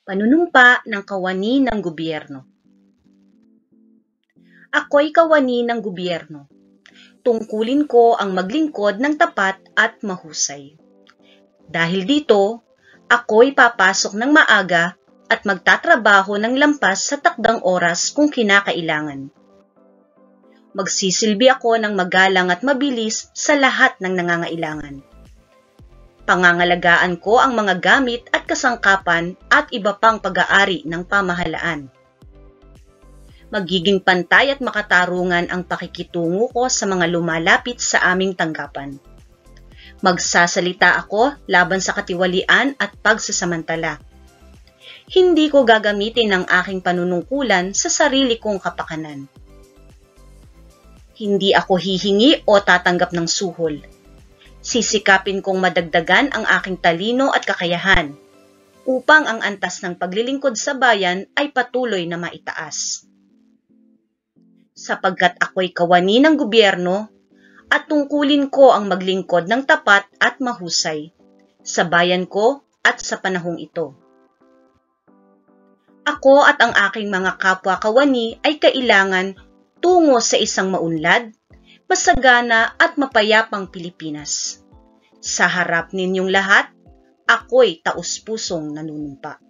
Panunumpa ng kawani ng gobyerno. Ako'y kawani ng gobyerno. Tungkulin ko ang maglingkod ng tapat at mahusay. Dahil dito, ako'y papasok ng maaga at magtatrabaho ng lampas sa takdang oras kung kinakailangan. Magsisilbi ako ng magalang at mabilis sa lahat ng nangangailangan. Pangangalagaan ko ang mga gamit at kasangkapan at iba pang pag-aari ng pamahalaan. Magiging pantay at makatarungan ang pakikitungo ko sa mga lumalapit sa aming tanggapan. Magsasalita ako laban sa katiwalian at pagsasamantala. Hindi ko gagamitin ang aking panunungkulan sa sarili kong kapakanan. Hindi ako hihingi o tatanggap ng suhol. Sisikapin kong madagdagan ang aking talino at kakayahan upang ang antas ng paglilingkod sa bayan ay patuloy na maitaas. Sapagkat ako'y kawani ng gobyerno at tungkulin ko ang maglingkod ng tapat at mahusay sa bayan ko at sa panahong ito. Ako at ang aking mga kapwa kawani ay kailangan tungo sa isang maunlad, masagana at mapayapang Pilipinas. Sa harap ninyong lahat, ako'y taus-pusong nanunumpa.